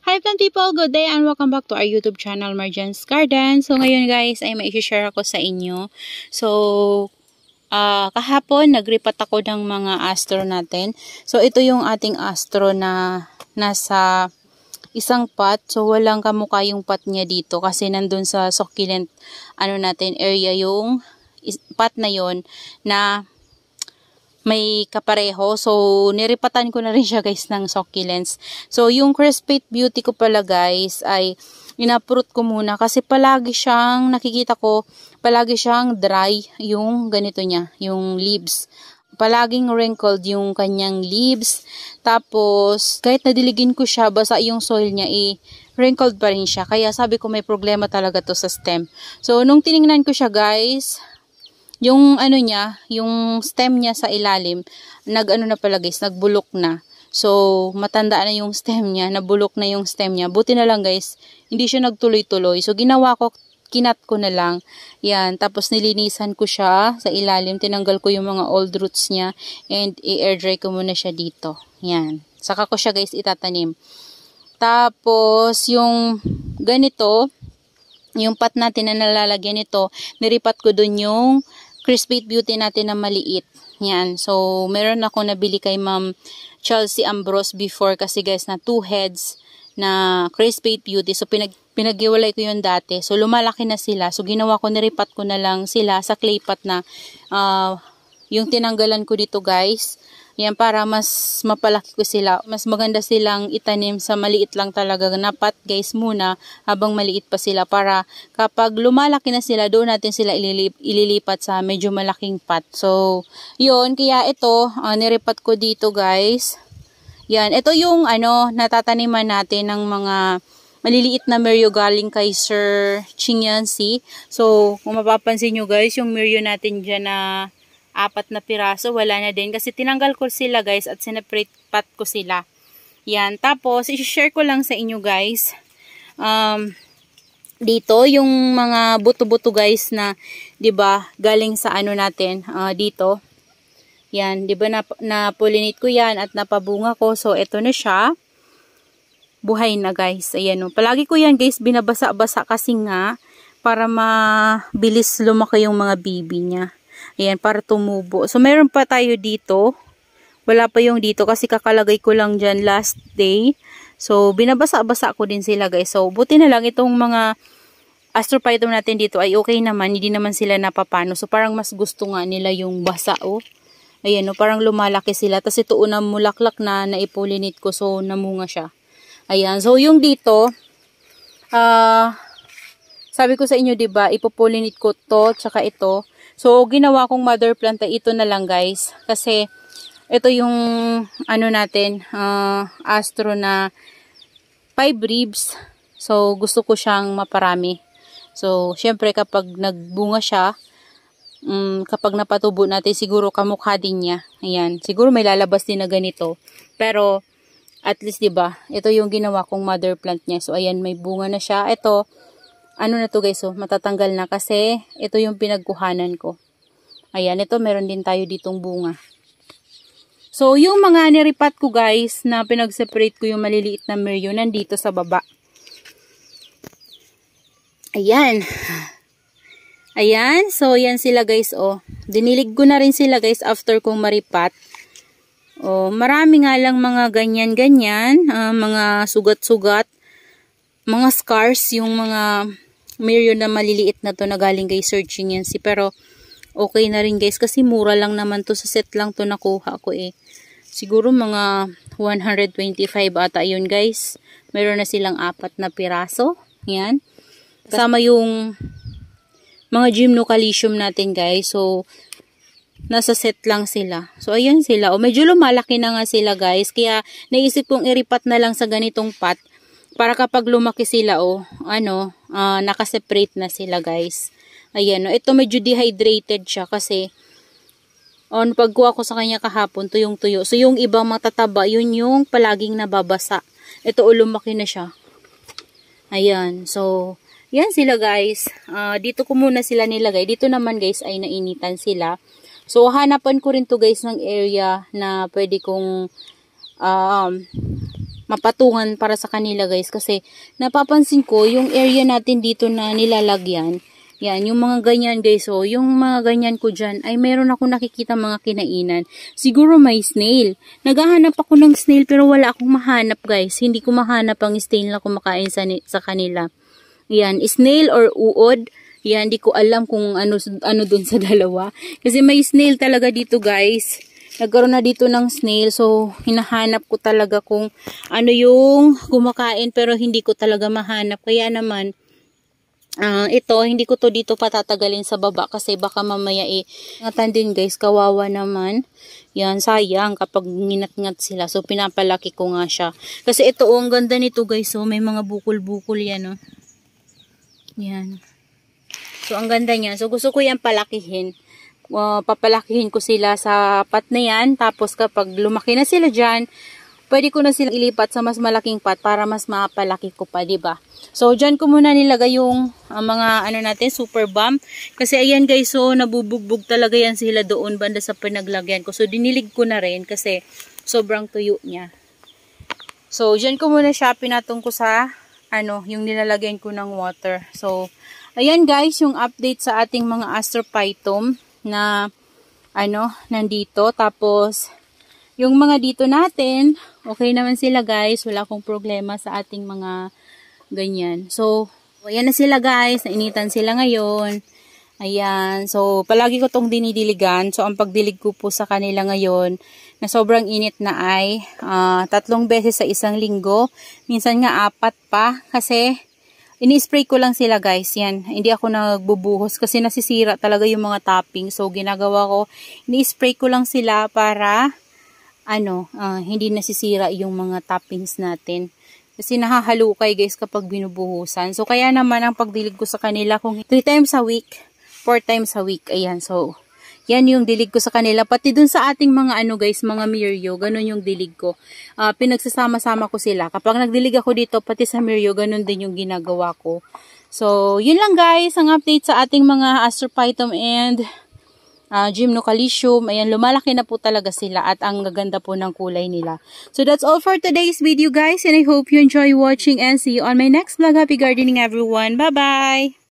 Hi plant people, good day and welcome back to our YouTube channel, Marjan's Garden. So ngayon guys ay may i-share ako sa inyo. So kahapon nagripat ako ng mga astro natin. So ito yung ating astro na nasa isang pot. So walang kamukha yung pot niya dito kasi nandun sa succulent natin area yung pot na yon na may kapareho. So, niripatan ko na rin siya guys ng succulents. So, yung Crispate Beauty ko pala guys ay inaprot ko muna kasi palagi siyang, nakikita ko, palagi siyang dry yung ganito niya, yung leaves. Palaging wrinkled yung kanyang leaves. Tapos, kahit nadiligin ko siya, basa yung soil niya, wrinkled pa rin siya. Kaya sabi ko may problema talaga to sa stem. So, nung tiningnan ko siya guys, yung yung stem niya sa ilalim, na pala guys, nagbulok na. So, matanda na yung stem niya, nabulok na yung stem niya. Buti na lang guys, hindi siya nagtuloy-tuloy. So, ginawa ko, kinat ko na lang. Yan, tapos nilinisan ko siya sa ilalim, tinanggal ko yung mga old roots niya, and i-air dry ko muna siya dito. Yan, saka ko siya guys itatanim. Tapos, yung ganito, yung pot natin na nalalagyan nito, niripat ko dun yung Crispate Beauty natin na maliit. Yan. So, meron ako nabili kay Ma'am Chelsea Ambrose before kasi guys na 2 heads na Crispate Beauty. So, pinaghiwalay ko yun dati. So, lumalaki na sila. So, ginawa ko, niripat ko na lang sila sa clay pot na yung tinanggalan ko dito guys. Yan, para mas mapalaki ko sila. Mas maganda silang itanim sa maliit lang talaga na pot guys muna habang maliit pa sila. Para kapag lumalaki na sila, doon natin sila ililipat sa medyo malaking pot. So, yun. Kaya ito, niripat ko dito guys. Yan. Ito yung natataniman natin ng mga maliliit na Meryo galing kay Sir Chinyansi. So, kung mapapansin nyo guys, yung Meryo natin dyan na 4 na piraso, wala na din. Kasi tinanggal ko sila guys at sineparate pot ko sila. Yan. Tapos, i-share ko lang sa inyo guys. Dito, yung mga buto-buto guys na, 'di ba galing sa natin, dito. Yan. 'Di ba na-pollinate ko yan at napabunga ko. So, ito na siya. Buhay na guys. Ayan o. Palagi ko yan guys, binabasa-basa kasi nga, para mabilis lumaki yung mga baby niya. Ayan, para tumubo. So, meron pa tayo dito. Wala pa yung dito kasi kakalagay ko lang dyan last day. So, binabasa-basa ko din sila guys. So, buti na lang itong mga Astrophytum natin dito ay okay naman. Hindi naman sila napapano. So, parang mas gusto nga nila yung basa oh. Ayan o, parang lumalaki sila. Tapos ito unang mulaklak na naipollinate ko. So, namunga siya. Ayan. So, yung dito, sabi ko sa inyo, diba, ipopollinate ko to, tsaka ito. So, ginawa kong mother plant ay ito na lang, guys. Kasi, ito yung, natin, astro na 5 ribs. So, gusto ko siyang maparami. So, syempre, kapag nagbunga siya, kapag napatubo natin, siguro kamukha din niya. Ayan. Siguro may lalabas din na ganito. Pero, at least, diba, ito yung ginawa kong mother plant niya. So, ayan, may bunga na siya. Ito, na to guys, matatanggal na kasi ito yung pinagkuhanan ko. Ayan, ito meron din tayo ditong bunga. So, yung mga niripat ko guys, na pinag-separate ko yung maliliit na Meryo, nandito sa baba. Ayan. Ayan, so yan sila guys, oh. Dinilig ko na rin sila guys after kong maripat. Oh, marami nga lang mga ganyan-ganyan, mga sugat-sugat, mga scars, yung mga Meryo na maliliit na to na galing kay Sir Chinyansi. Pero okay na rin guys kasi mura lang naman to, sa set lang to nakuha ko eh. Siguro mga 125 ata yun guys. Meron na silang 4 na piraso. Yan. Kasama yung mga gymnocalycium natin guys. So, nasa set lang sila. So, ayan sila. O, medyo lumalaki na nga sila guys. Kaya, naisip kong iripat na lang sa ganitong pot. Para kapag lumaki sila, nakaseparate na sila guys. Ayan, ito medyo dehydrated siya kasi pagkuha ko sa kanya kahapon, tuyong-tuyo. So, yung ibang matataba, yun yung palaging nababasa. Ito, lumaki na siya. Ayan, so, yan sila guys. Dito ko muna sila nilagay. Dito naman guys ay nainitan sila. So, hanapan ko rin to guys ng area na pwede kong mapatungan para sa kanila guys. Kasi napapansin ko yung area natin dito na nilalagyan. Yan, yung mga ganyan guys, so yung mga ganyan ko dyan, ay meron ako nakikita mga kinainan. Siguro may snail. Naghahanap ako ng snail pero wala akong mahanap guys. Hindi ko mahanap ang snail na kumakain sa kanila. Yan, snail or uod. Yan, hindi ko alam kung ano dun sa dalawa. Kasi may snail talaga dito guys. Nagkaroon na dito ng snail. So, hinahanap ko talaga kung ano yung kumakain pero hindi ko talaga mahanap. Kaya naman, ito, hindi ko to dito patatagalin sa baba kasi baka mamaya ingatan din guys, kawawa naman. Yan, sayang kapag nginat-ngat sila. So, pinapalaki ko nga siya. Kasi ito, ang ganda nito guys. So, may mga bukol-bukol yan, oh. Yan. So, ang ganda niya. So, gusto ko yan palakihin. Papalakihin ko sila sa pot na yan. Tapos, kapag lumaki na sila dyan, pwede ko na silang ilipat sa mas malaking pot para mas mapalaki ko pa, diba? So, dyan ko muna nilagay yung mga natin, super bomb. Kasi ayan guys, so nabubugbog talaga yan sila doon banda sa pinaglagyan ko. So, dinilig ko na rin kasi sobrang tuyo niya. So, dyan ko muna siya pinatong ko sa yung nilalagyan ko ng water. So, ayan guys, yung update sa ating mga Astrophytum na nandito. Tapos, yung mga dito natin, okay naman sila guys. Wala akong problema sa ating mga ganyan. So, ayan na sila guys. Nainitan sila ngayon. Ayan. So, palagi ko tong dinidiligan. So, ang pagdilig ko po sa kanila ngayon na sobrang init na ay 3 beses sa isang linggo. Minsan nga 4 pa. Kasi, ini-spray ko lang sila guys. Yan. Hindi ako nagbubuhos kasi nasisira talaga yung mga topping. So, ginagawa ko, ini-spray ko lang sila para hindi nasisira yung mga toppings natin. Kasi nahahalukay guys kapag binubuhusan. So, kaya naman ang pagdilig ko sa kanila kung 3 times a week, 4 times a week. Ayan, so, yan yung dilig ko sa kanila. Pati dun sa ating mga guys, mga Mirio, ganun yung dilig ko. Pinagsasama-sama ko sila. Kapag nagdilig ako dito, pati sa Mirio, ganun din yung ginagawa ko. So, yun lang guys, ang update sa ating mga Astrophytum and Gymnocalcium. Ayan, lumalaki na po talaga sila at ang gaganda po ng kulay nila. So, that's all for today's video guys and I hope you enjoy watching and see you on my next vlog. Happy gardening everyone. Bye-bye!